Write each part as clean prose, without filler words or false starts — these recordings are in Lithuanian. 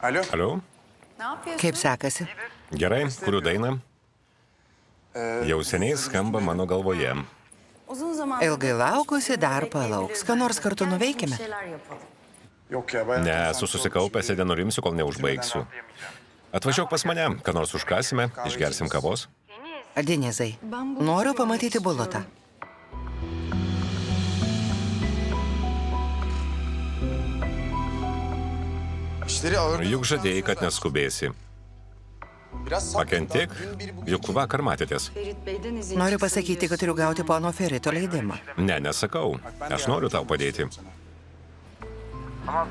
Alio? Kaip sekasi? Gerai, kuriu dainą. Jau seniai skamba mano galvoje. Ilgai laukusi dar palauks. Ką nors kartu nuveikime? Ne, esu susikaupęs ir nenurimsiu, kol neužbaigsiu. Atvažiuok pas mane, ką nors užkasime, išgersim kavos. Denizai, noriu pamatyti bulutą. Juk žadėjai, kad neskubėsi. Pakentėk, juk vakar matėtės. Noriu pasakyti, kad turiu gauti pono Ferito leidimą. Ne, nesakau. Aš noriu tau padėti.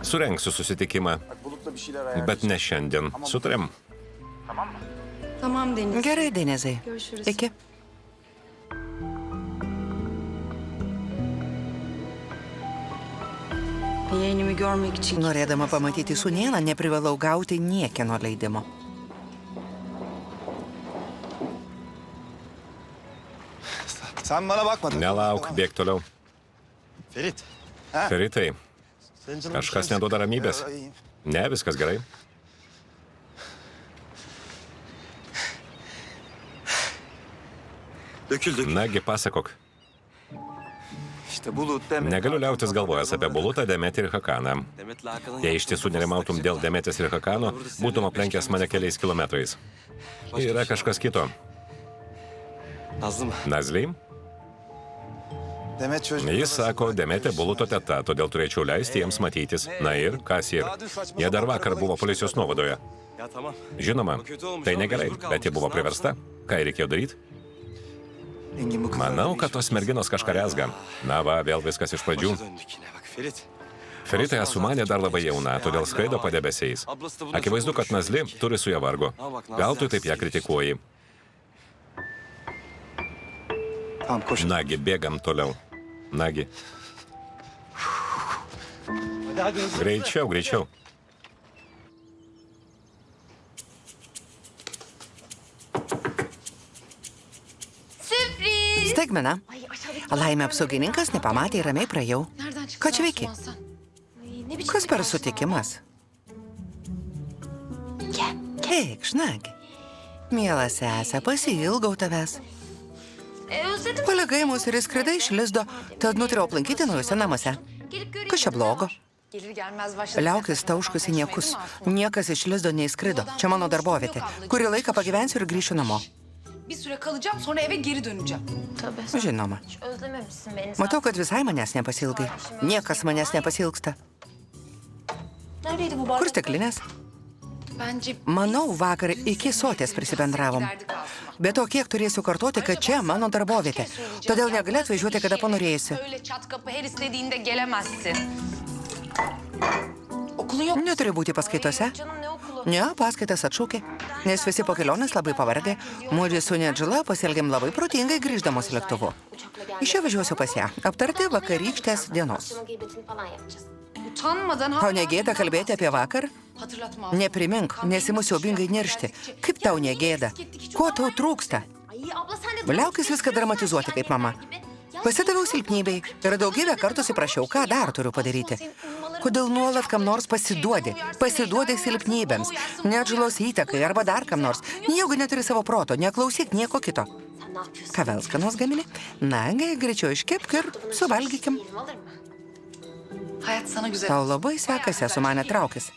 Surengsiu susitikimą, bet ne šiandien. Sutarėm. Gerai, Denizai. Iki. Norėdama pamatyti sūnėną, neprivalau gauti niekieno leidimo. Nelauk, bėk toliau. Feritai, kažkas neduoda ramybės. Ne, viskas gerai. Nagi, pasakok. Negaliu liautis galvojęs apie Bulutą, Demetį ir Hakaną. Jei iš tiesų nerimautum dėl Demetės ir Hakano, būtum aplenkęs mane keliais kilometrais. Yra kažkas kito. Nazliai? Jis sako, Demetė Buluto teta, todėl turėčiau leisti jiems matytis. Na ir, kas ir? Jie dar vakar buvo policijos nuovadoje. Žinoma, tai negerai, bet jie buvo priversta. Ką reikėjo daryti? Manau, kad tos merginos kažką rezga. Na va, vėl viskas iš pradžių. Feritai sumanė dar labai jauna, todėl skraido padebesiais. Akivaizdu, kad Nazli turi su ją vargo. Gal tu taip ją kritikuoji? Nagi, bėgam toliau. Nagi. Greičiau, greičiau. Staigmena. Laimė apsaugininkas nepamatė ir ramiai praėjau. Ką čia veiki? Kas per sutikimas? Eikš, nagi. Mielas sesė, pasiilgau tavęs. Palikai mus ir įskridai iš lizdo, tad nutariau aplankyti naujose namuose. Kas čia blogo? Liaukis tauškus į niekus. Niekas iš lizdo neįskrido. Čia mano darbovietė. Kurį laiką pagyvensiu ir grįšiu namo. Bir süre kalacağım, sonra eve geri döneceğim. Žinoma. Matau, kad visai manęs nepasilgai. Niekas manęs nepasilgsta. Kur stiklinės? Manau, vakar iki sotės prisibendravom. Be to, kiek turėsiu kartoti, kad čia mano darbovietė. Todėl negali atvažiuoti, kada panorėjusi. Neturi būti paskaitose? Ne, paskaitas atšūkė, nes visi po kelionės labai pavargę. Mudu su Nedžila pasielgėm labai protingai grįždamos lėktuvu. Iš čia važiuosiu pas ją, aptarti vakarykštės dienos. Tau negėda kalbėti apie vakar? Neprimink, nesimu siaubingai neršti. Kaip tau negėda? Ko tau trūksta? Liaukis viską dramatizuoti kaip mama. Pasidaviau silpnybei ir daugybę kartų atsiprašiau, ką dar turiu padaryti. Kodėl nuolat kam nors pasiduodi? Pasiduodi silpnybėms, Nedžilos įtakai arba dar kam nors. Nejaugi neturi savo proto, neklausyk nieko kito. Ką vėl skanos gamini? Nagi, greičiau iškepk ir suvalgykim. Tau labai sekasi, su mane traukis.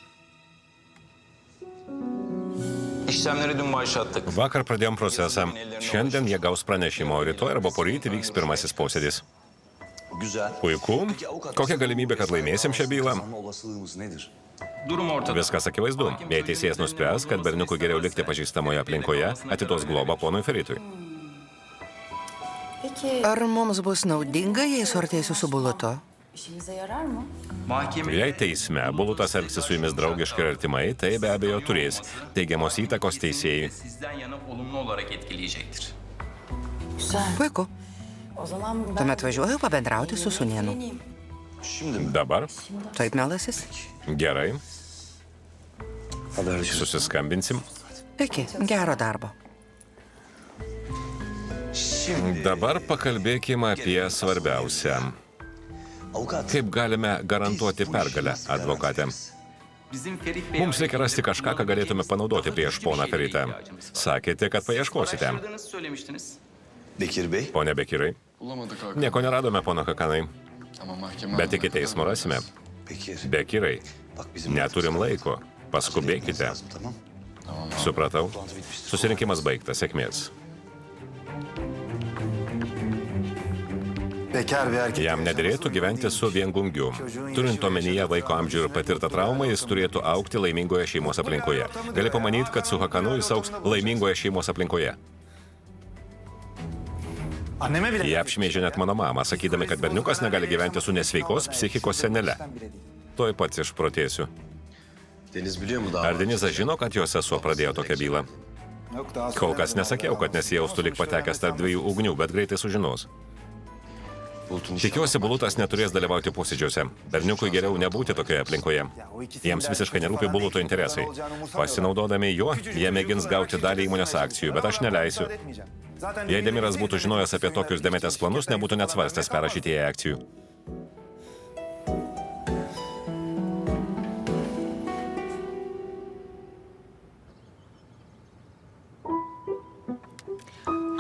İşlemleri dün başlattık. Vakar pradėjom procesą. Šiandien jie gaus pranešimo, rytoj arba poryt vyks pirmasis posėdis. Puiku. Kokia galimybė, kad laimėsim šią bylą? Durum ortada. Viskas akivaizdu. Jei teisėjas nuspręs, kad berniukui geriau likti pažįstamoje aplinkoje, atiduos globą ponui Feritui. Ar mums bus naudinga, jei suartėsiu su Bulutu? Jei teisme Bulutas elgsis su jumis draugiškai ir artimai, tai be abejo turės teigiamos įtakos teisėjai. Sizden yana olumlu olarak etkileyecektir. Puiku. Tuomet važiuoju pabendrauti su sūnėnu. Dabar? Taip, melasis? Gerai. Susiskambinsim. Iki, gero darbo. Dabar pakalbėkime apie svarbiausią. Kaip galime garantuoti pergalę, advokate? Mums reikia rasti kažką, ką galėtume panaudoti prieš poną Feritą. Sakėte, kad paieškosite. Bekir Bey. Pone Bekirai, nieko neradome, pono Hakanai. Bet iki teismo rasime. Bekir. Bekirai, Bak bizim neturim laiko. Paskubėkite. Tamam. Supratau. Susirinkimas baigtas. Sėkmės. Bekar bir erkek. Jam nederėtų gyventi su viengungiu. Turint omenyje vaiko amžių ir patirtą traumą, jis turėtų augti laimingoje šeimos aplinkoje. Gali pamanyti, kad su Hakanu jis augs laimingoje šeimos aplinkoje. Anneme bile. Jie apšmeižė net mano mamą, sakydami, kad berniukas negali gyventi su nesveikos psichikos senele. Tuoj pats išprotėsiu. Deniz biliyor mu daha? Ar Denizas žino, kad jo sesuo pradėjo tokią bylą? Kol kas nesakiau, kad nesijaustų lyg patekęs tarp dviejų ugnių, bet greitai sužinos. Tikiuosi, Bulutas neturės dalyvauti posėdžiuose. Berniukui geriau nebūti tokioje aplinkoje. Jiems visiškai nerūpi Buluto interesai. Pasinaudodami juo, jie mėgins gauti dalį įmonės akcijų, bet aš neleisiu. Jei Demiras būtų žinojęs apie tokius Demetės planus, nebūtų net svarstęs perrašyti jai akcijų.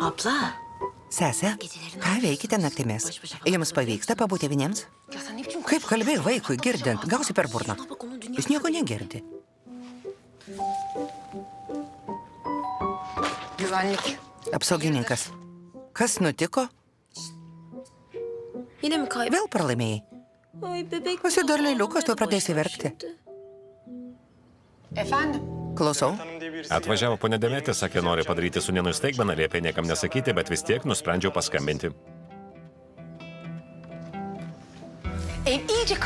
Abla, Sese, ką veikite naktimis? Jums pavyksta pabūti vieniems? Kaip kalbėjai vaikui girdint, gausi per burną. Jis nieko negirdi. Güvenlik. Apsaugininkas. Kas nutiko? yine mi kaybettin? Vėl pralaimėjai. Ay bebek. Pasidar lėliukas, tu pradėsi verkti. Efendim? Klausau. Atvažiavo ponė Demetė, sakė, nori padaryti sūnėnui staigmeną, liepė niekam nesakyti, bet vis tiek nusprendžiau paskambinti.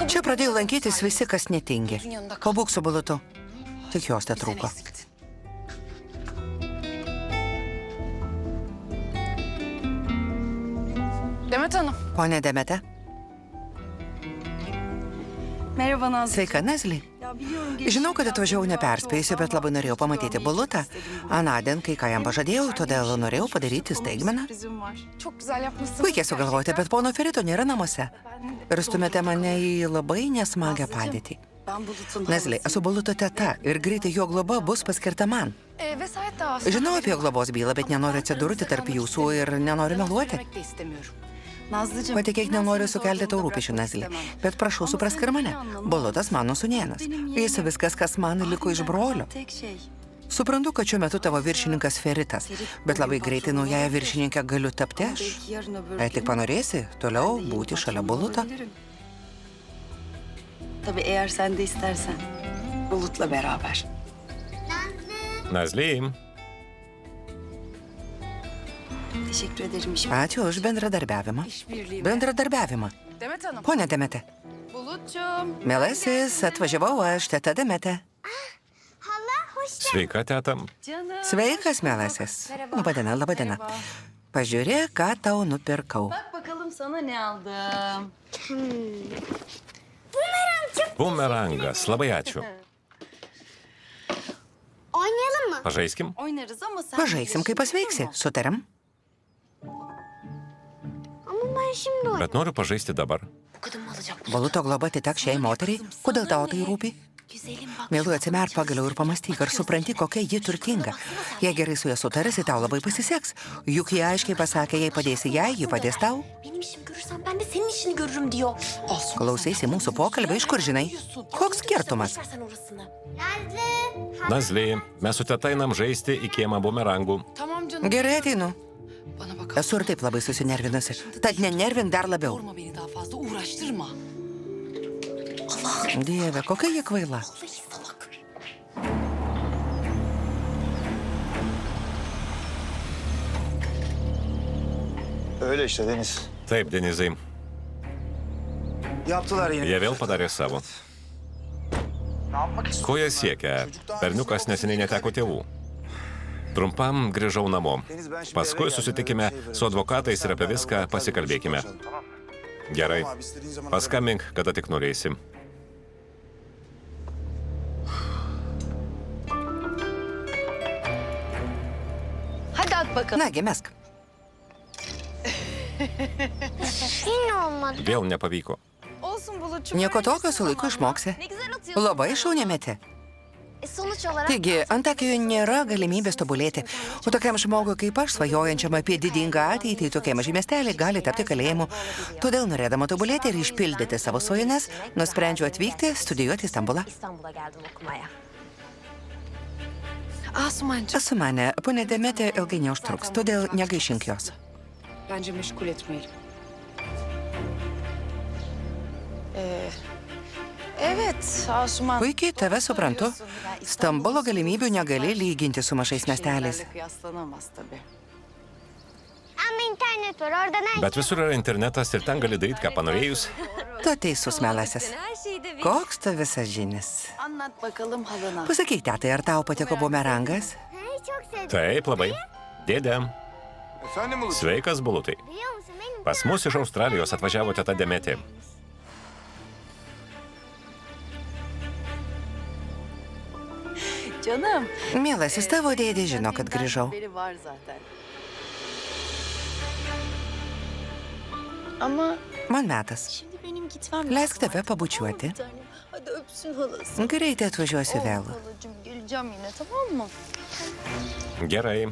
Čia pradėjo lankytis visi, kas netingi. Pabūk su Bulutu. Tik jos te trūko. Demet Hanım. Pone Demete. Merhaba Nazlı. Sveika, Nazli. Ya biliyorum Žinau, kad atvažiavau neperspėjusi, bet labai norėjau pamatyti Bulutą. Anadien, kai ką jam pažadėjau, todėl norėjau padaryti staigmeną. sürprizim var. Çok güzel yapmışsın. Puikiai sugalvojate, bet pono Ferito nėra namuose. Ir stumėte mane į labai nesmagę padėtį. Ben Bulut'un Nazli, esu Buluto teta ir greitai jo globa bus paskirta man. Vesayet de aslında. Žinau apie globos bylą, bet nenoriu atsidurti tarp jūsų ir nenoriu meluoti. Söylemek de istemiyorum. Nazlıcığım. Patikėk, nenoriu sukelti tau rūpesčių, Nazli. Bet prašau, suprask ir mane. Bulutas mano sūnėnas. Jis viskas, kas man liko iš brolio. Tek şey. Suprantu, kad šiuo metu tavo viršininkas Feritas, bet labai greitai naująją viršininkę galiu tapti aš. Belki yarın öbür Jei tik panorėsi, toliau būti šalia Buluto. olabilirim. Tabii eğer sen de istersen. Bulut'la beraber. Nazly, Teşekkür ederim. İşim. Ačiū už bendradarbiavimą. İşbirliği. Bendradarbiavimą. Demet Hanım. Pone Demete. Bulut'cum. Mielasis, atvažiavau aš, teta Demete. sveika, teta. Canım. Sveikas, mielasis. Labadiena, labadiena. Pažiūrėk, ką tau nupirkau. Bak bakalım sana ne aldım. Bumerangas, labai ačiū. Oynayalım mı? Pažaiskim? Oynarız ama sen... Pažaisim, kai pasveiksi. Sutariam? Ama ben şimdi oynayayım. Bet noriu pažaisti dabar. Bu kadın mı alacak bu? Buluto globa atiteks šiai moteriai. Kodėl tau tai rūpi? Güzelim bak. Mėlu, atsimerk pagaliau ir pamastyk, ar supranti, kokia ji turtinga. Jei gerai su ja sutarsi, tau labai pasiseks. Juk jie aiškiai pasakė, jei padėsi jai, ji padės tau. Benim işimi görürsen ben de senin işini görürüm diyor. Klausaisi mūsų pokalbio, iš kur žinai? Koks skirtumas? Sen orasını. Nazlı. Nazly, mes su teta einam žaisti į kiemą bumerangų. Tamam canım. Gerai, ateinu. Bana bak. Esu ir taip labai susinervinusi. Tad nenervink dar labiau. Yorma beni daha fazla. Uğraştırma. Dieve, kokia jie kvaila. Vallahi salak. Öyle işte Deniz. Taip, Denizai, Yaptılar yine. jie vėl padarė savo. Ko jie siekia? Berniukas neseniai neteko tėvų. Trumpam grįžau namo. Paskui susitikime su advokatais ir apie viską pasikalbėkime. Gerai. Paskambink, kada tik norėsi. Hadi at bakalım. Nagi, mesk. Yine olmadı. Vėl nepavyko. Olsun Bulut. Nieko tokio, su laiku išmoksi. Labai šauniai meti. Sonuç olarak Taigi, Antakijoje nėra galimybės tobulėti. O tokiam žmogui kaip aš, svajojančiam apie didingą ateitį, tokie maži miesteliai gali tapti kalėjimu. Todėl, norėdama tobulėti ir išpildyti savo svajones, nusprendžiau atvykti studijuoti į Stambulą. İstanbul'a geldim okumaya. Asumancığım, Esu mane, ponė Demetė ilgai neužtruks, todėl negaišink jos. Bence meşgul etmeyelim. evet Asuman. Puikiai tave suprantu. Stambulo galimybių negali lyginti su mažais miesteliais. Kıyaslanamaz tabii. ama internet var orada ne? Bet visur yra internetas ir ten gali daryti, ką panorėjus. Tu teisus, melasis. Koks tu visažinis. Anlat bakalım halına. Pasakyk, tetai, ar tau patiko bumerangas? Çok sevdim. Taip, labai. Dėdė. Sveikas, Bulutai. Biliyor musun benim Pas mus iš Australijos atvažiavo teta Demetė. Canım. Mielasis, tavo dėdė žino, kad grįžau. Haberi var zaten. Ama Man metas. şimdi benim gitmem Leisk tave pabučiuoti. Hadi öpsün halası. Greitai atvažiuosiu vėl. Halacığım geleceğim yine, tamam mı? Gerai.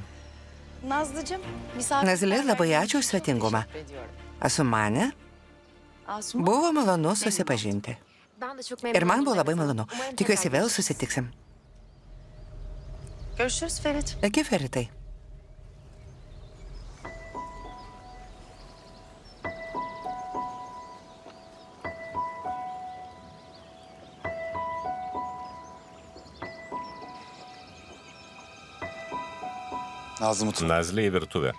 Nazlıcığım, misafir. Nazilė, labai ačiū už svetingumą. Esu mane. Asuman. Buvo malonu susipažinti. Ben de çok Ir memnun man oldum. buvo labai malonu. Umarım Tikiuosi tekrar vėl susitiksim. Görüşürüz Ferit. Eki, Feritai. Nazlı mutlu. Nazlė į virtuvę.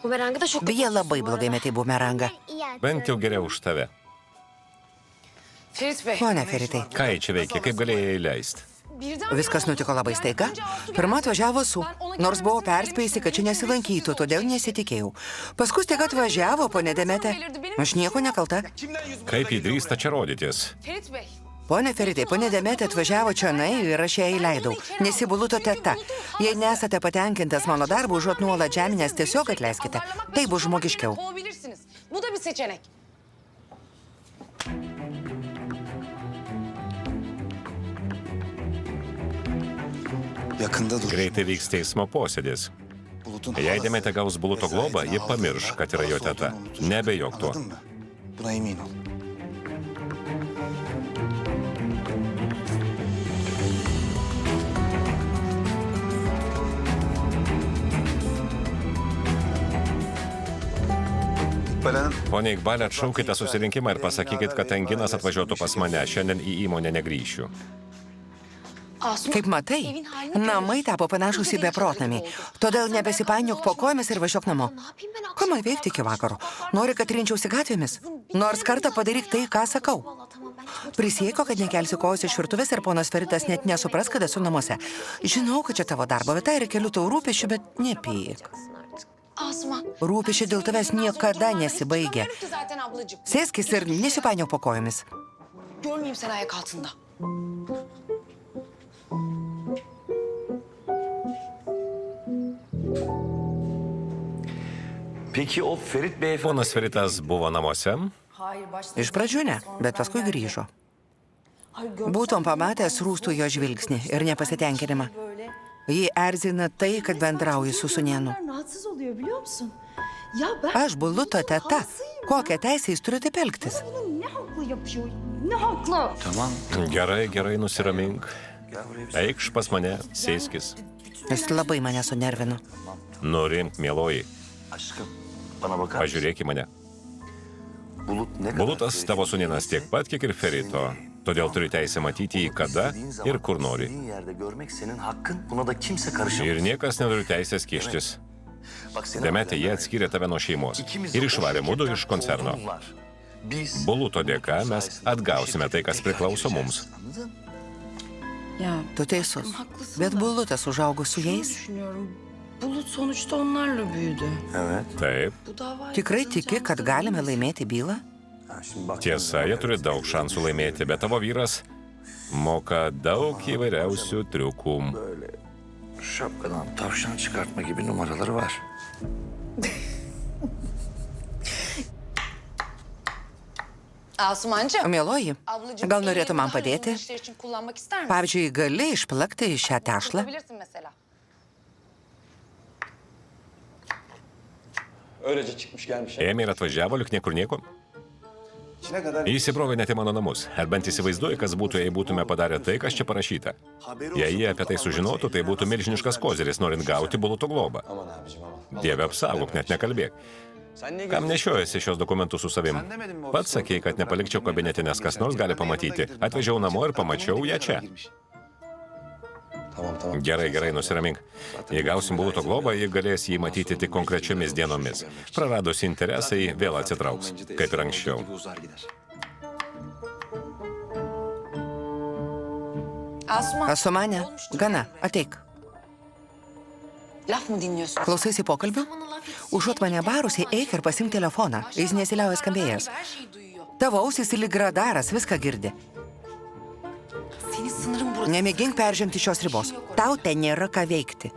Bumerangı da çok Beje, labai blogai metai bumerangą. iyi artık. Bent jau geriau už tave. Ferit Bey. Pone Feritai, Ką jį čia veikia, kaip galėjai įleisti? viskas nutiko labai staiga. Pirma atvažiavo su, nors buvau perspėjusi, kad čia nesilankytų, todėl nesitikėjau. Paskui staiga atvažiavo, ponė Demetė. Aš nieko nekalta. Kaip jį drįsta čia rodytis? Ferit Bey. Pone Feritai, ponė Demetė atvažiavo čionai ir aš ją įleidau. Nesi Buluto teta. Jei nesate patenkintas mano darbu, užuot nuolat žeminės, tiesiog atleiskite. Tai bus žmogiškiau. Kovabilirsiniz. Bu da bir seçenek. Yakında dur. Greitai vyks teismo posėdis. Bulut'un Jei halası Demetė gaus Buluto globą, ji vesayetini pamirš, aldığı kad yra jo halası teta. olduğunu unutacak. Nebejok tuo. Anladın mı? Buna emin ol. İkbal Hanım, Pone Ikbalė, atšaukite susirinkimą ir pasakykit, kad Enginas atvažiuotų pas mane. Šiandien į įmonę negrįšiu. Asuman. Kaip matai, namai tapo panašus į beprotnamį. Todėl nebesipainiok po kojomis ir važiuok namo. Ne yapayım ben Ką man veikti iki vakaro? Nori, kad trinčiausi gatvėmis? Nors kartą padaryk tai, ką sakau. Vallahi tamam ben çok Prisieko, kad nekelsiu kojos iš virtuvės ir ponas Feritas net nesupras, kad esu namuose. Žinau, kad čia tavo darbo vieta ir keliu tau rūpesčių, bet nepyk. Asuman. Rūpesčiai dėl tavęs niekada nesibaigia. Ki zaten ablacığım. Sėskis ir nesipainiok po kojomis. Görmeyeyim seni ayak altında. peki o Ferit Beyefendi... Ponas Feritas buvo namuose. Iš pradžių ne, bet paskui grįžo. Būtum pamatęs rūstų jo žvilgsnį ir nepasitenkinimą. Jį erzina tai, kad bendrauji su sūnėnu. Rahatsız oluyor biliyor musun? Ya ben Aš Buluto teta. Kokią teisę jis turi taip elgtis? bunu ne haklı yapıyor? Ne haklı? Tamam. Gerai, gerai, nusiramink. Gel buraya. Eikš pas mane, sėskis. Jis labai mane sunervino. Nurimk, mieloji. Aşkım, bana bakar mısın? Pažiūrėk į mane. Bulut ne kadar Bulutas Ferit'i tavo sūnėnas tiek pat, kiek ir Ferito. Todėl turi teisę matyti jį kada istediğin zaman, ir kur nori. istediğin yerde görmek senin hakkın. Buna da kimse karışamaz. Ir niekas neturi teisės kištis. Bak seni Demetė, jie affederler. atskyrė tave nuo šeimos İkimiz ir de išvarė o mudu şirketten iš koncerno. sorumlular. Biz Buluto dėka mes sayesinde atgausime tai, kas şirketi priklauso tekrar mums. yöneteceğiz, anladın? Ya Tu teisus. haklısın Bet da. Bulutas užaugo su Şunu jais. düşünüyorum. Bulut sonuçta onlarla büyüdü. Evet. Taip, Bu davayı Tikrai tiki, kad galime laimėti bylą? Ha, şimdi bak. tiesa, jie turi daug šansų laimėti, bet tavo vyras moka daug įvairiausių triukų. Böyle şapkadan tavşan çıkartma gibi numaraları var. Asumancığım. Mieloji, Ablacığım, gal norėtų ellerini man daha padėti? yoğun işler için kullanmak ister misin? Pavyzdžiui, gali išplakti šią tešlą? Yapabilirsin mesela. Öylece çıkmış gelmiş. Ėmė ir atvažiavo, lik niekur nieko. İçine kadar Įsibrovė net į mano namus. Ar bent įsivaizduoju, kas būtų, jei būtume padarę tai, kas čia parašyta. Jei jie apie tai sužinotų, tai būtų milžiniškas kozeris, norint gauti Buluto globą. aman abicim aman. Dieve apsaugok, net nekalbėk. Sen ne Kam nešiojasi šios dokumentus su savim? Pats sakei, kad nepalikčiau kabinete, nes kas nors gali pamatyti. Atvežiau namo ir pamačiau ją čia. Tamam. Gerai, gerai, nusiramink. Jei gausim Buluto globą, ji galės jį matyti tik konkrečiomis dienomis. Praradus interesai vėl atsitrauks, kaip ir anksčiau. Asuman. Asumane, gana, ateik. Laf mı dinliyorsun? Klausaisi pokalbių? Užuot mane barusiai, eik ir pasimk telefoną. Jis nesiliauja skambėjęs. Her şeyi duyuyor. Tavo ausis lyg radaras, viską girdi. Senin sınırın burası. Nemėgink peržengti šios ribos. Tau ten nėra ką veikti.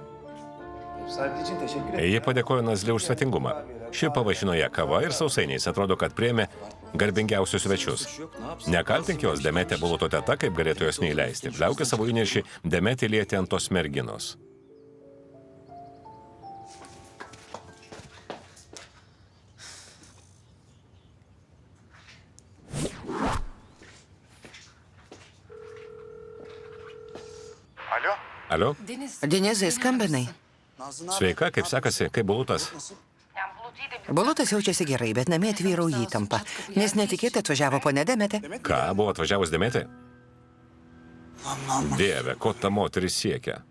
Saati için teşekkür ederim. Ji padėkojo Nazli už svetingumą. Ši pavaišino ją kava ir sausainiais. Atrodo, kad priėmė garbingiausius svečius. Nekaltink jos, Demetė Buluto teta, kaip galėtų jos neįleisti. Pliaukė savo įniršį, Demetė lietė ant tos merginos. Alio? Denizai, skambinai. Sveika, kaip sekasi, kaip Bulutas? Bulutas jaučiasi gerai, bet namie tvyrauja įtampa, nes netikėtai atvažiavo ponė Demetė. Ką, buvo atvažiavus Demetė? Dieve, ko ta moteris siekia?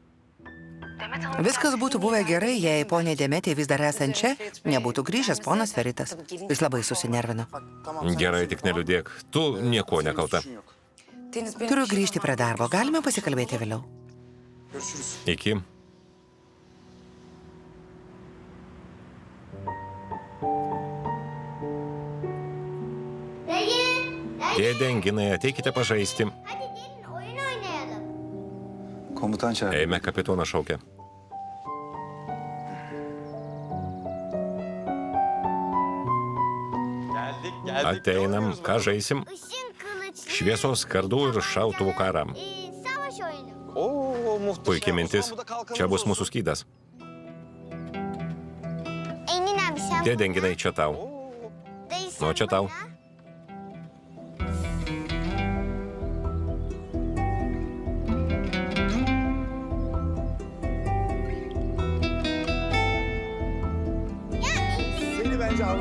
Viskas būtų buvę gerai, jei ponė Demetė vis dar esant čia, nebūtų grįžęs ponas Feritas. Jis labai susinervino. Gerai, tik neliūdėk. Tu nieko nekalta. Deniz benim Turiu grįžti prie darbo. Galime pasikalbėti vėliau. Iki. Dėdė, Enginai, ateikite pažaisti. Hadi gelin oyun oynayalım. Komutan çağır. Eime, kapitonas šaukia. Ateinam, ką žaisim? Işın kılıçlı. Šviesos kardų ir šautuvų karą. Savaş oyunu. Oo muhteşem. Puikiai mintis. O zaman bu da kalkalım Čia bus olsun. mūsų skydas. Engin abi sen Dėdė, Enginai, čia tau. dayı sen O čia tau. bana.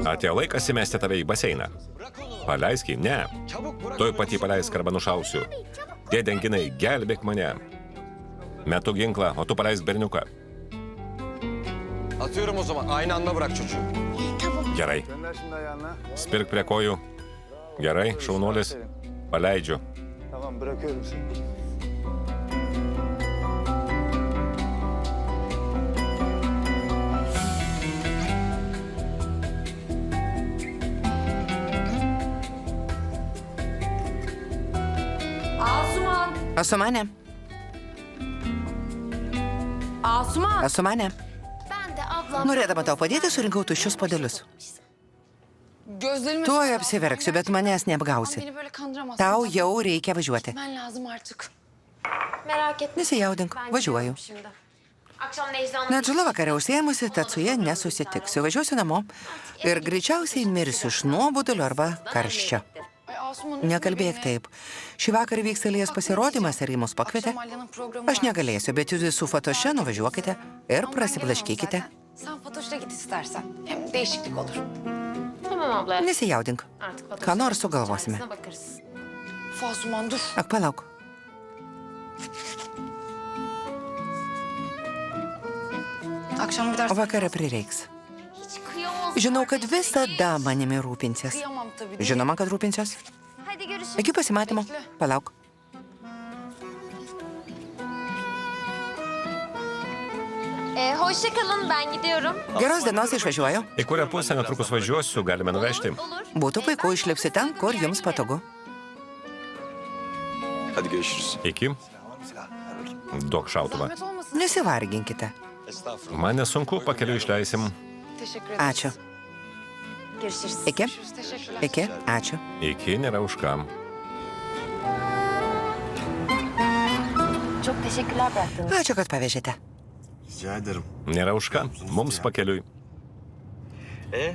Atėjo laikas įmesti tave į baseiną. Paleisk jį, ne. Tuoj pat jį paleisk arba nušausiu. Dėdė, Enginai, gelbėk mane. Metu ginklą, o tu paleisk berniuką. Atıyorum o zaman. Aynı anda bırak çocuğu. Gerai. Gönder şimdi ayağına. Spirk prie kojų. Gerai, šaunuolis. Paleidžiu. Tamam bırakıyorum seni. Asuman. Asumane, Asuman. Asumane. Ben de ablam. Norėdama tau padėti, surinkau tuščius podelius. Gözlerimi... Tuoj apsiverksiu, bet manęs neapgausi. Beni böyle kandıramazsın. Tau jau reikia važiuoti. Ben lazım artık. Merak etme. Nesijaudink, Ben važiuoju. gidiyorum şimdi. Akşam Necla'nın... Nedžula vakarą užsiėmusi, tad su ja nesusitiksiu. Važiuosiu namo ir greičiausiai mirsiu iš nuobodulio arba karščio. Ay Asuman... Nekalbėk taip. Šį vakarą vyks Elijas pasirodymas ir į mus pakvietė. Akşam Alya'nın programı Aš negalėsiu, bet jūs su Fatoše nuvažiuokite ir prasiblaškykite. Sen Fatoş'la git istersen. Hem değişiklik olur. Tamam abla. Nesijaudink. Artık Fatoş'un Ką nors sugalvosime. çaresine bakarız. Uf Asuman dur. Ak, palauk. Akşam gidersin. Vakarą prireiks. Hiç kıyamam. Žinau, kad visada manimi rūpinsies. Kıyamam tabii. Žinoma, kad rūpinsies. Hadi görüşürüz. Iki pasimatymo. Palauk. Hoşça kalın, ben gidiyorum. Geros dienos išvažiuoju. Į kurią pusę netrukus važiuosiu, galime nuvežti. Olur. Būtų puiku išlipsi ten, kur jums patogu. Hadi görüşürüz. Iki. Duok šautuvą. Zahmet olmasın. Nesivarginkite. Estağfurullah. Man nesunku, pakeliu išleisim. Teşekkür ederim. Ačiū. Görüşürüz. Iki. Teşekkürler. Iki. Ačiū. Iki nėra už ką. Çok teşekkürler bıraktığınız için. Ačiū, kad pavežėte. Rica ederim. Nėra už ką. Mums pakeliui.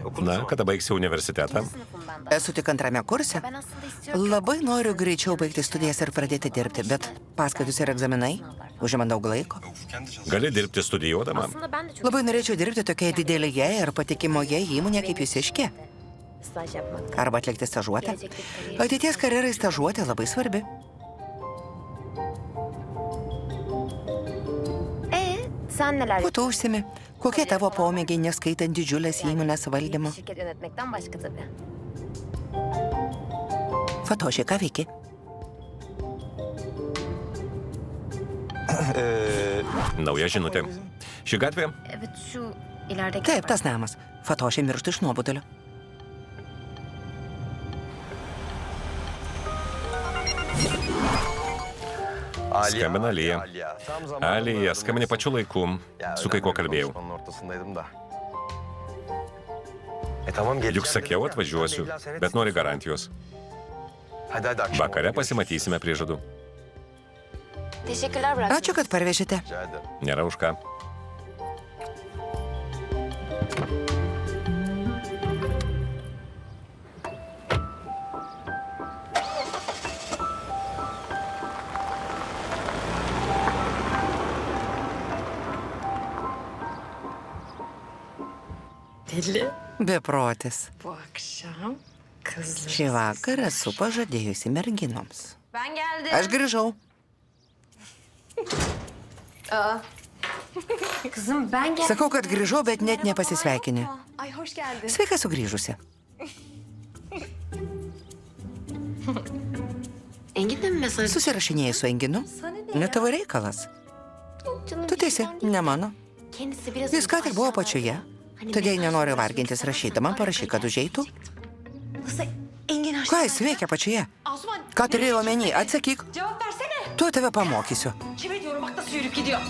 Okudun Na, kada baigsi universitetą? Sınıfım ben de. Esu tik antrame kurse. Ben aslında istiyorum. Labai noriu greičiau baigti studijas ir pradėti dirbti, bet paskaitos ir egzaminai užima daug laiko. Gali dirbti studijuodama. Aslında ben de çok Labai norėčiau dirbti tokioje didelėje ir patikimoje įmonėje kaip jūsiškė. staj yapmak. Arba atlikti stažuotę. Ateities karjerai stažuotė labai svarbi. Sen neler Kuo tu užsimi? Kokie tavo pomėgiai, neskaitant didžiulės įmonės valdymo? Şirket yönetmekten başka tabii. Fatoši, ką veiki? Nauja žinutė. Ši gatvė? Evet şu ilerideki. Taip, tas namas. Fatoši miršta iš nuobodulio. Skambina Alija. Alija, skambini pačiu laiku. Su kai ko kalbėjau. Juk sakiau, atvažiuosiu, bet nori garantijos. Vakare pasimatysime prie žadų. Teşekkürler bıraktığınız Ačiū, kad parvežėte. Nėra už ką. Deli. Beprotis. Bu akşam kızlar. Šį vakarą esu pažadėjusi merginoms. Ben geldim. Aš grįžau. Kızım ben geldim. Sakau, kad grįžau, bet net nepasisveikinė. Ay hoş geldin. Sveika sugrįžusi. Engin'le mi mesaj? Susirašinėjai su Enginu? Ne tavo reikalas. Canım, Tu teisi, ne mano. Kendisi biraz Jis ką tik buvo apačioje. Todėl nenori vargintis rašydama, parašyk, kad užeitų. Nasıl Engin aşkına? Ką jis veikia apačioje? Asuman Ką turėjai omeny? Atsakyk. cevap versene. Tu tave pamokysiu. Kime diyorum bak nasıl yürüyüp gidiyor.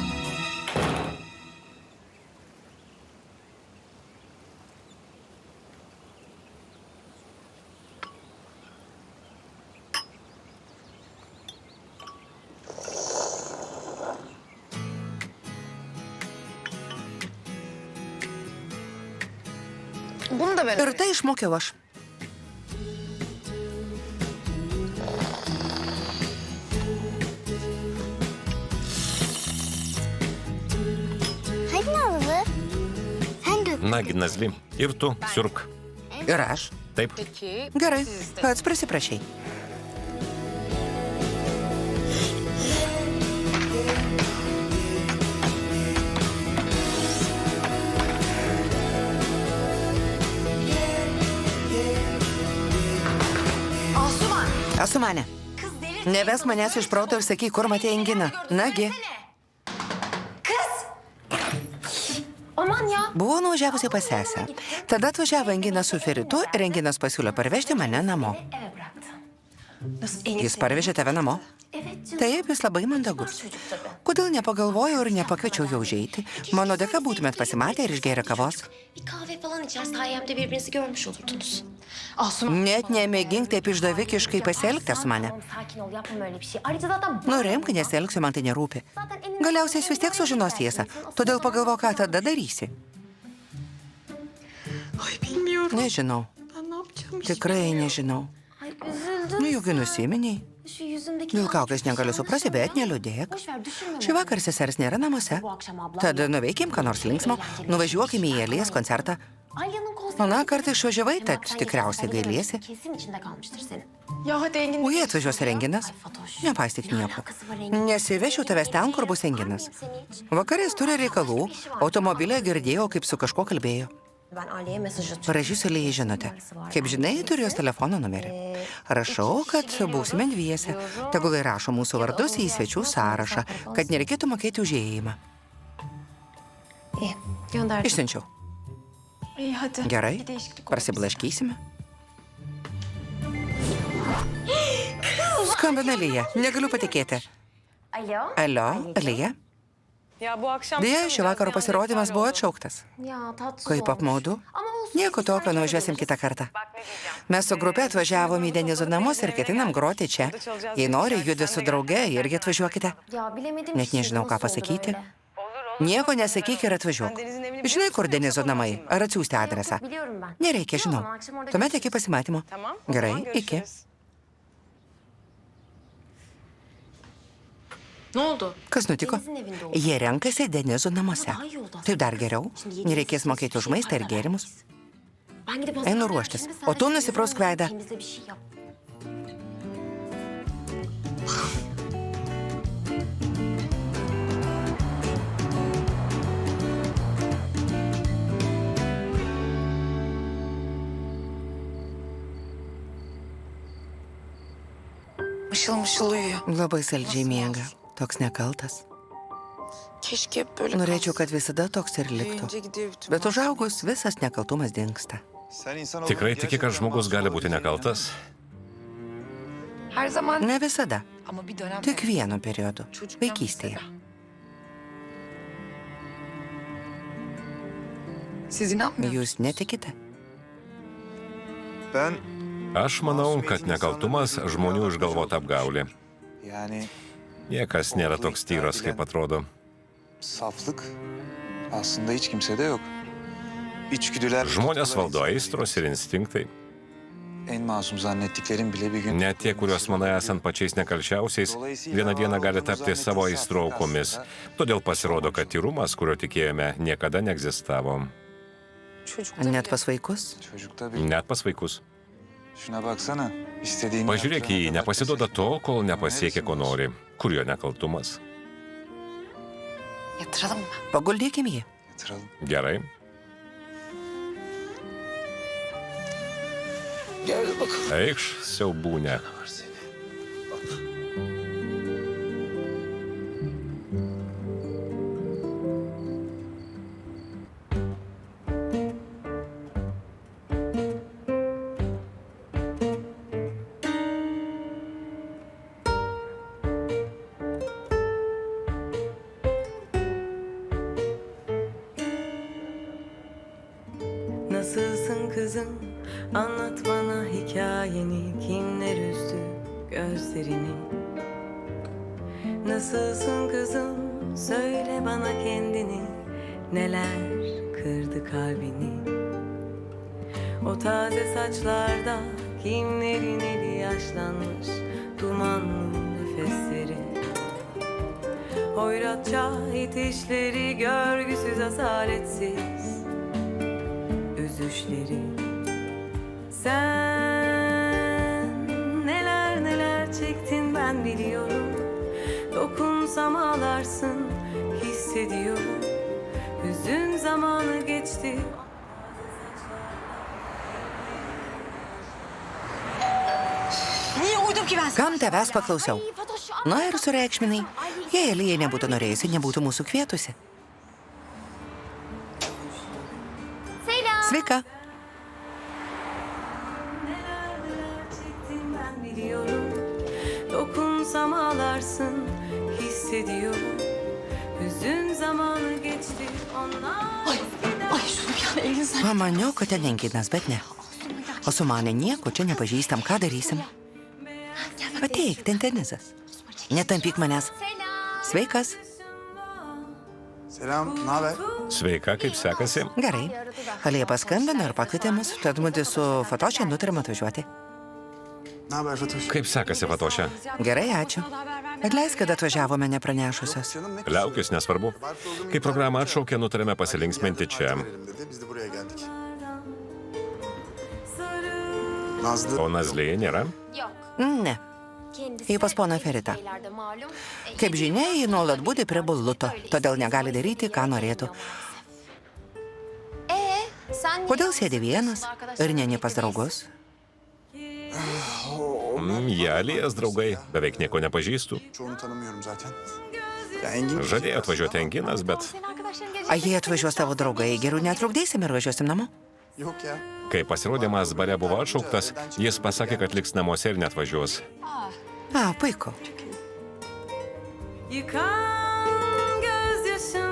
Bunu da ben Ir tai išmokiau aš. Hadi Nazlı. Sen dök. Nagi, Nazli. Ir tu, siurk. Ir aš. Taip. Gerai, pats prisiprašai. Asuman. Asumanė, Kız deli. neves manęs iš proto ir sakyk, kur matė Enginą. Nagi, Aman ya. buvau nuvažiavusi pas sesę. Tada atvažiavo Enginas su Feritu ir Enginas pasiūlė parvežti mane namo. Eve bıraktı. Nasıl Engin? Jis parvežė tave namo? Evet canım. Taip, jis labai mandagus. Çocuk tabii. Kodėl nepagalvojau ir nepakviečiau jo užeiti? Mano dėka būtumėt pasimatę ir išgėrę kavos. Bir kahve falan içer sayemde birbirinizi görmüş olurdunuz. Asuman. Net nemėgink taip išdavikiškai pasielgti su mane. Tamam, sakin ol yapma öyle bir şey. Ayrıca zaten... Nurimk, nesielgsiu, man tai nerūpi. Galiausiai jis vis tiek sužinos tiesą. Todėl pagalvok, ką tada darysi. Ay bilmiyorum. Nežinau. Ben ne yapacağım? Tikrai nežinau. Ay üzüldüm. Nu, juk nusiminiai. Şu yüzündeki... Dėl kaukės negaliu suprasti, bet neliūdėk. Boş ver düşünme. Šį vakar sesers nėra namuose. Bu akşam abla... Tad nuveikim, ką nors linksmo. Nuvažiuokim į Elijas koncertą. Alya'nın konseri... Na, kartą išvažiavai, tad Akşam tikriausiai yeter, gailiesi. Kesin içinde kalmıştır senin. Ya hadi Engin. O jei atvažiuos Enginas? Ay Fatoş. Nepaistyk Ne nieko. alakası var Engin? Nesivešiu tavęs ten, kur bus Enginas. Seni hiç. Vakarės turi reikalų. Automobilė girdėjau, kaip su kažkuo kalbėjo. Ben Aliye'ye mesaj atıyorum. Parašysiu Lijai žinutę. Kaip žinai, turiu jos telefono numerį. Rašau, kad būsime dviese. Tegul įrašo mūsų vardus į svečių sąrašą, kad nereikėtų mokėti už įėjimą. İyi, gönderdim. Išsiunčiau. İyi hadi. Gerai, Bir değişiklik oldu. prasiblaškysime. Skambina Lija, negaliu patikėti. Alo? Alio, Lija? Deja, šio vakaro pasirodymas buvo atšauktas. Kaip apmaudu. Nieko tokio, nuvažiuosim kitą kartą. Mes su grupe atvažiavom į Denizo namus ir ketinam groti čia. Jei nori, judvi su drauge, irgi atvažiuokite. Net nežinau, ką pasakyti. Nieko nesakyk ir atvažiuok. Žinai, kur Denizo namai? Ar atsiųsti adresą? Nereikia, žinau. Tuomet iki pasimatymo. Gerai, iki. Kas nutiko? Jie renkasi Denizo namuose. Taip dar geriau. Nereikės mokėti už maistą ir gėrimus. Einu ruoštis. O tu nusiprausk veidą. Mışıl mışıl uyuyor. Labai saldžiai miega. Toks nekaltas. Keşke hep böyle Norėčiau, kad visada toks ir liktų. Bet užaugus visas nekaltumas dingsta. Tikrai tiki, kad žmogus gali būti nekaltas? Her zaman Ne visada. ama bir dönem Tik vienu periodu. Vaikystėje. Siz inanmıyor Jūs netikite? Ben Aš manau, kad nekaltumas žmonių išgalvota apgaulė. yani Niekas nėra toks tyras, kaip atrodo. saflık aslında hiç kimsede yok. İçgüdüler Žmonės valdo aistros ir instinktai. en masum zannettiklerin bile bir gün Net tie, kuriuos manai esant pačiais nekalčiausiais, vieną dieną gali tapti savo aistrų aukomis. Todėl pasirodo, kad tyrumas, kurio tikėjome, niekada neegzistavo. Net pas vaikus? çocukta bir Net pas vaikus. şuna baksana. İstediğini Pažiūrėk į jį, nepasiduoda to, kol nepasiekia, ko nori. Kur jo nekaltumas? yatıralım mı? Paguldėkim jį. yatıralım. Gerai. Eikš, siaubūnė. Nasılsın kızım? Anlat bana hikayeni. Kimler üzdü gözlerini? Nasılsın kızım? Söyle bana kendini. Neler kırdı kalbini? O taze saçlarda kimlerin eli yaşlanmış, dumanlı nefesleri. Hoyratça itişleri, görgüsüz asaretsiz üzüşleri. Sen neler neler çektin ben biliyorum. Dokunsam ağlarsın hissediyorum. Hüzün zamanı geçti. Niye uydum ki ben sana? Kam tavęs paklausiau? Na ir sureikšminai. Jei Elija nebūtų norėjusi, nebūtų mūsų kvietusi. Sveika. Neler neler çektin ben biliyorum. Dokunsam ağlarsın hissediyorum. Hüzün zamanı geçti. Onlar Ay şunu bir an elin sen. Pamaniau, kad ten enkinas, bet ne. O su manė nieko čia nepažįstam, ką darysim. Ateik, ten tenisas. Netampyk manęs. Sveikas. Selam, ne haber? Sveika, kaip sekasi? Gerai. Alija paskambino ir pakvietė mus, tad mūdį su Fatošė nutarėm atvažiuoti. Ne haber Fatoş? Kaip sekasi, Fatošė? Gerai, ačiū. Atleisk, kad atvažiavome nepranešusios. Canım ne Liaukis, nesvarbu. Kai programą atšaukė, nutarėme pasilinksminti čia. dedi. Biz de buraya geldik. Nazlı O Nazlėje nėra? Ne. Ji pas poną Feritą. Kaip žinia, ji nuolat būdi prie Bulluto, todėl negali daryti, ką norėtų. Kodėl sėdi vienas ir neni pas draugus? Jie Alijas draugai, beveik nieko nepažįstu. çoğunu tanımıyorum zaten. Ya Engin Žadėjo atvažiuoti Enginas, bet A jei atvažiuos tavo draugai, geriau netrukdysim ir važiuosim namo? yok ya. kai pasirodymas bare buvo atšauktas, jis pasakė, kad liks namuose ir netvažiuos. A, puiku. yıkan gözyaşın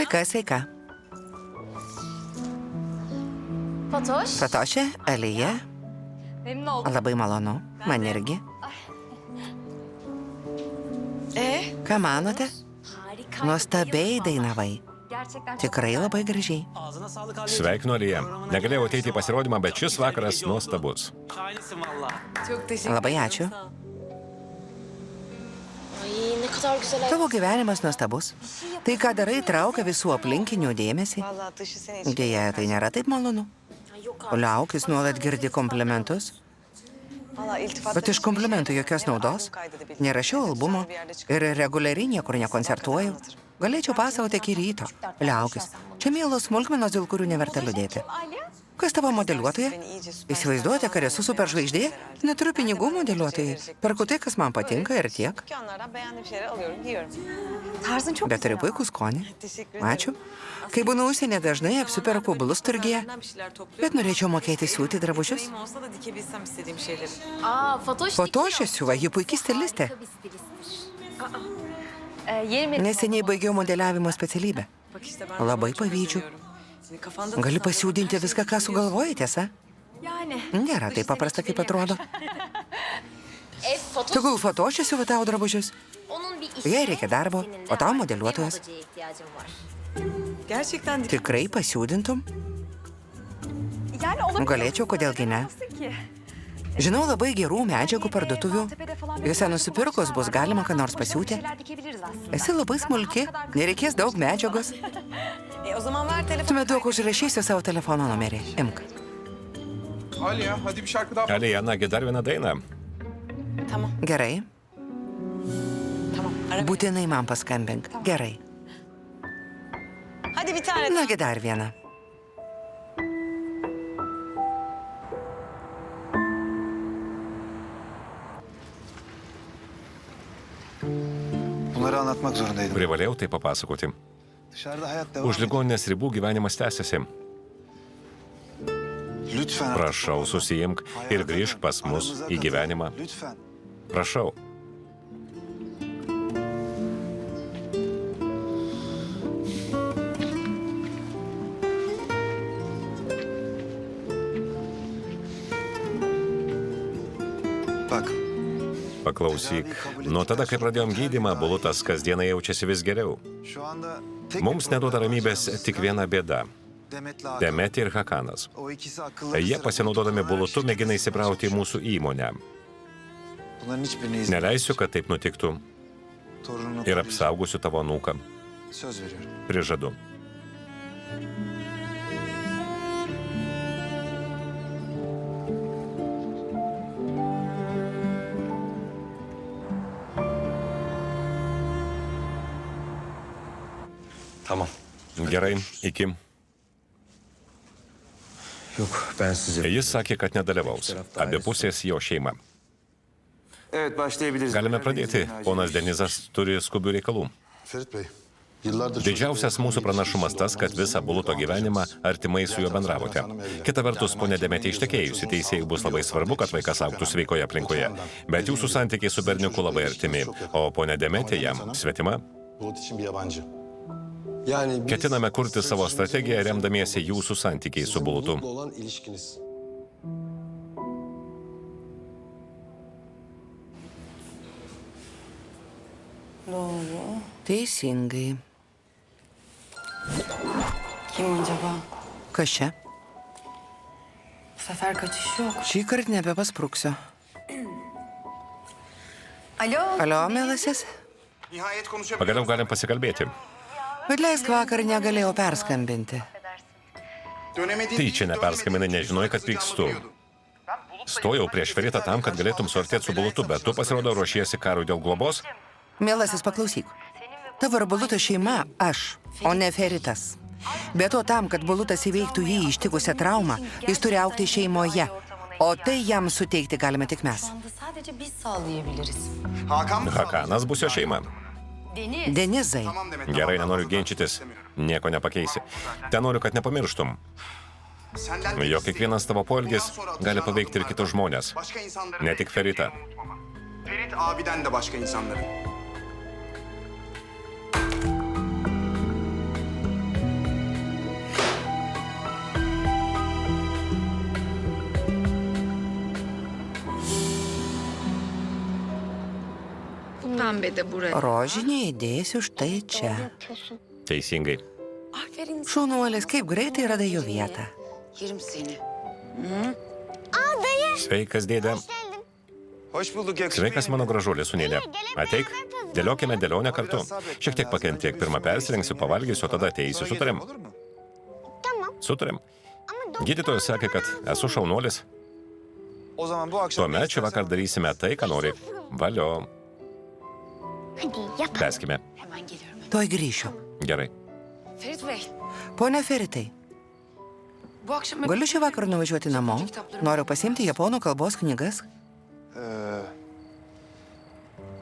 Sveika, sveika. Fatošė, Alija. Labai malonu. Man irgi. Ką manote? Nuostabiai dainavai. Tikrai labai gražiai. Sveikinu, Alija. Negalėjau ateiti į pasirodymą, bet šis vakaras nuostabus. Labai ačiū. Ay ne kadar güzel ay. Tavo gyvenimas nuostabus. Tai, ką darai, traukia visų aplinkinių dėmesį. Dėja, tai nėra taip malonu. Liaukis nuolat girdi komplimentus. Bet iš komplimentų jokios naudos. Nerašiau albumo ir reguliariai niekur nekoncertuoju. Galėčiau pasakoti iki ryto. Liaukis. Čia mielos smulkmenos, dėl kurių neverta liūdėti. Kas tavo modeliuotoja? Įsivaizduojate, kad esu superžvaigždė? Neturiu pinigų modeliuotojai. Perku tai, kas man patinka ir tiek. Bet turi puikų skonį. Ačiū. Kai būnu užsienė, dažnai apsiperku blusturgėje. Bet norėčiau mokėti siūti drabužius. Fatošė siuva, ji puikiai stilistė. Neseniai baigiau modeliavimo specialybę. Labai pavydžiu. Gali pasiūdinti viską, ką sugalvoji, tiesa? Nėra taip paprasta, kaip atrodo. Tegul Fatošė siuva tau drabužius. Jai reikia darbo, o tau modeliuotojas. Tikrai pasiūdintum? Galėčiau, kodėlgi ne. Žinau labai gerų medžiagų parduotuvių. Juose nusipirkus bus galima ką nors pasiūti. Esi labai smulki, nereikės daug medžiagos. Tuomet duok užrašysiu savo telefono numerį. Imk. Alija, nagi dar vieną dainą. Gerai. Būtinai man paskambink. Gerai. Nagi dar vieną. Bunları anlatmak zorundaydım. Privalėjau tai papasakoti. Dışarıda hayat devam Už ligoninės ribų gyvenimas tęsiasi. Lütfen. Prašau, susijimk ir grįžk pas mus į gyvenimą. Lütfen. Prašau. Bak. Paklausyk. Nuo tada, kai pradėjom gydymą, Bulutas kasdieną jaučiasi vis geriau. Şu anda tek Mums neduoda ramybės tik viena bėda. Demetė ir Hakanas. O ikisi akılları Jie pasinaudodami Bulutu mėgina įsibrauti į mūsų įmonę. Bunların hiçbirini izle. Neleisiu, kad taip nutiktų Torununu ir apsaugosiu tavo anūką. söz veriyorum. Prižadu. Tamam. Gerai, iki. Yok, ben size... Jis sakė, kad nedalyvaus. Abi pusės jo šeima. Evet, başlayabiliriz. Galime pradėti. Ponas Denizas turi skubių reikalų. Ferit Bey, yıllardır... Didžiausias mūsų pranašumas tas, kad visą Buluto gyvenimą artimai su juo bendravote. Kita vertus, ponė Demetė ištekėjusi, teisėjai bus labai svarbu, kad vaikas augtų sveikoje aplinkoje. Bet jūsų santykiai su berniuku labai artimi, o ponė Demetė jam svetima. Bulut için bir yabancı. Ketiname kurti savo strategiją, remdamiesi jūsų santykiai su Bulutu. olan ilişkiniz. Teisingai. Kim acaba? Kas čia? Bu sefer kaçış yok. Šį kartą nebepasprūksiu. Alo. Alio, mielasis? Nihayet konuşabiliyoruz. Pagaliau galim pasikalbėti. Atleisk, vakar negalėjau perskambinti. Dönemediğin Tyčia neperskambinai, nežinojai, kad pykstu. Stojau prieš Feritą tam, kad galėtum suartėti su Bulutu, bet tu pasirodo ruošiesi karui dėl globos. Mielasis, paklausyk. Tavo ir Buluto šeima aš, o ne Feritas. Be to tam, kad Bulutas įveiktų jį ištikusią traumą, jis turi augti šeimoje. O tai jam suteikti galime tik mes. Sadece biz sağlayabiliriz. Hakan mı? Hakanas bus jo šeima. Denizai. Tamam Demet. Gerai, tamam, nenoriu tamam. ginčytis. Nieko nepakeisi. Ten noriu, kad nepamirštum, Senden jog kiekvienas tavo poelgis gali paveikti ir kitus žmonės. Başka insanların Ne tik Feritą. Ferit abiden de başka insanların. pembe de buraya. Rožinį įdėsiu štai čia. Teisingai. Aferin. Šaunuolis, kaip greitai radai jų vietą. Yerim seni. Sveikas, dėdė. Hoş bulduk yakışıklı. Sveikas, mano gražulė sūnėne. Ateik, dėliokime dėlionę kartu. Šiek tiek pakentėk, pirmą persirengsiu, pavalgysiu, o tada ateisiu. Sutarėm? Sutarėm. Gydytojas sakė, kad esu šaunuolis. O zaman bu akşam... Tuomet šį vakar darysime tai, ką nori. Valio. Hadi yap. Tęskime. Hemen geliyorum. Tuoj grįšiu. Gerai. Ferit Bey, Pone Feritai, bu akşam... galiu šį vakarą nuvažiuoti namo? Noriu pasiimti japonų kalbos knygas.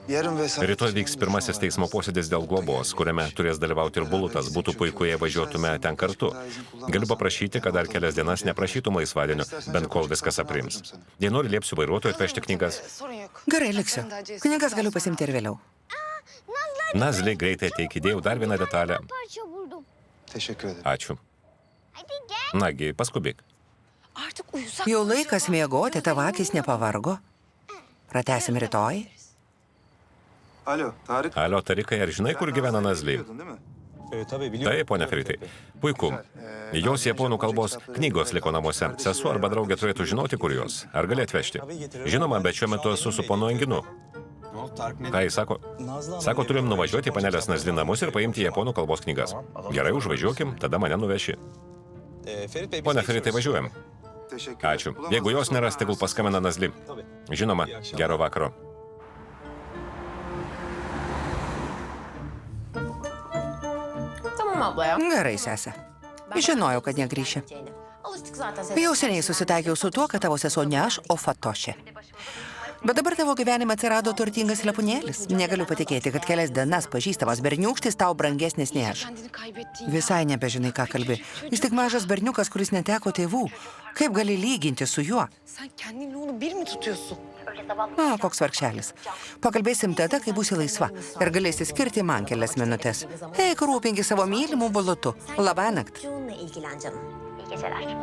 Yarın ve saat... Rytoj vyks pirmasis teismo posėdis dėl globos, kuriame turės dalyvauti ir Bulutas. Būtų puiku, jei važiuotume ten kartu. Galiu paprašyti, kad dar kelias dienas neprašytum laisvadienio, bent kol viskas aprims. Jei nori, liepsiu vairuotojui atvežti knygas. Sorun yok. Gerai, liksiu. Knygas galiu pasimti ir vėliau. Nazli, greitai ateik, įdėjau dar vieną detalę. Parça buldum. Teşekkür ederim. Ačiū. Hadi gel. Nagi, paskubėk. Artık uyusak... Jau laikas miegoti, tavo akis nepavargo. Pratęsim rytoj. Alo, Tarık. Alio, Tarikai, ar žinai, kur gyvena Nazli? Biliyordun değil mi? Taip, ponia Feritai. Puiku. Jos japonų kalbos knygos liko namuose. Sesuo arba draugė turėtų žinoti, kur jos. Ar gali atvežti? Žinoma, bet šiuo metu esu su ponu Enginu. Ką jis sako? Sako, turim nuvažiuoti į panelės Nazli namus ir paimti japonų kalbos knygas. Gerai, užvažiuokim, tada mane nuveši. Ponia Feritai, važiuojam. Teşekkür Ačiū. Jeigu jos neras, tegul paskambina Nazli. Žinoma, gero vakaro. Tamam abla ya. Gerai, sese. Žinojau, kad negrįši. Alıştık zaten Jau seniai susitaikiau su tuo, kad tavo sesuo ne aš, o Fatošė. Bet dabar tavo gyvenime atsirado turtingas lepūnėlis. Negaliu patikėti, kad kelias dienas pažįstamas berniūkštis tau brangesnis nei aš. Kendini kaybettiğin... Visai nebežinai, ką kalbi. Jis tik mažas berniukas, kuris neteko tėvų. Kaip gali lyginti su juo? Sen kendinle onu bir mi tutuyorsun? O, koks vargšelis. Pakalbėsim tada, kai būsi laisva. Ir galėsi skirti man kelias minutės. Eik, rūpinki savo mylimų bulutu. Labanakt. Çocuğunla ilgilen canım. İyi geceler.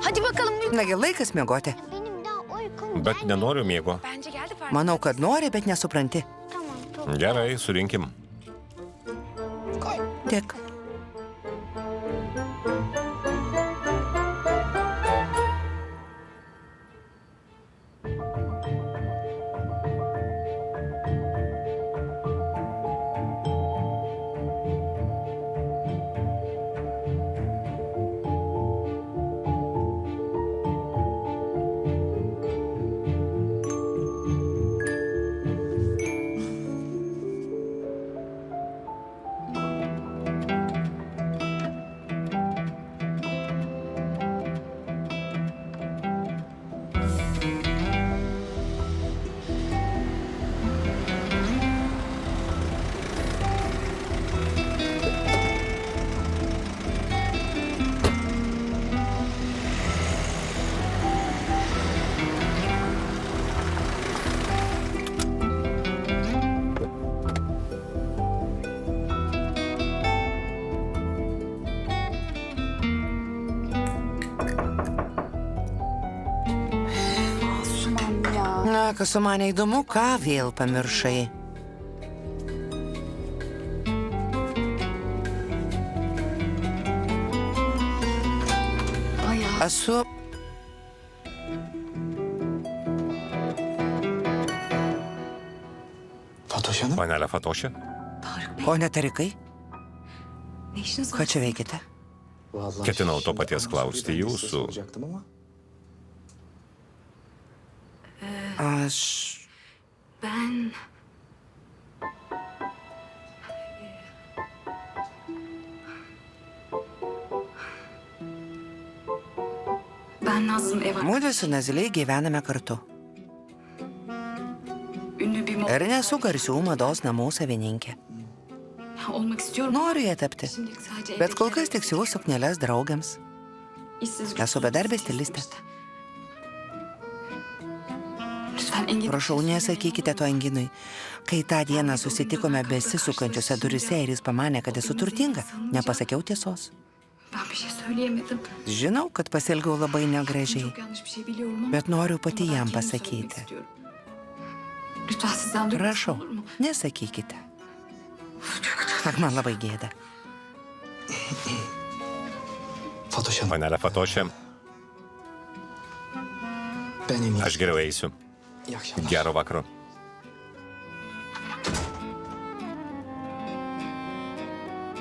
Hadi bakalım. Nagi, laikas miegoti. Benim daha uykum Bet nenoriu miego. Bence geldi Ferdi. Manau, kad nori, bet nesupranti. Tamam, çok Gerai, surinkim. Tik. Na, kas su mane įdomu, ką vėl pamiršai? Esu... Fatoş Hanım. Panelė Fatošė? Pone Tarikai, Ne işiniz ką čia veikite? Vallahi Ketinau to paties klausti jūsų. soracaktım ama. Aš... Ben... Ben Nazlı'nın ev Mūdvi su Nazliai gyvename kartu. ünlü bir Ir nesu garsių mados namų savininkė. olmak istiyorum. Noriu ją tapti. Şimdilik sadece Bet kol kas tik siūlau sukneles draugams. işsiz Esu bedarbė stilistė. Lütfen Engin. Prašau, nesakykite to Enginui. Kai tą dieną susitikome besisukančiose durise ir jis pamanė, kad esu turtinga, nepasakiau tiesos. Ben bir şey söyleyeyim. söyleyemedim. Žinau, kad pasielgiau labai negražiai, Çok yanlış bir şey biliyorum ama... bet noriu pati ama ben jam kendim söylemek pasakyti. istiyorum. Lütfen sizden duymasın, Prašau, olur mu? nesakykite. Ak, man labai gėda. Fatoş Hanım, Panelė Fatošė, ben en iyisi. aš geriau eisiu. İyi akşamlar. Gero vakaro.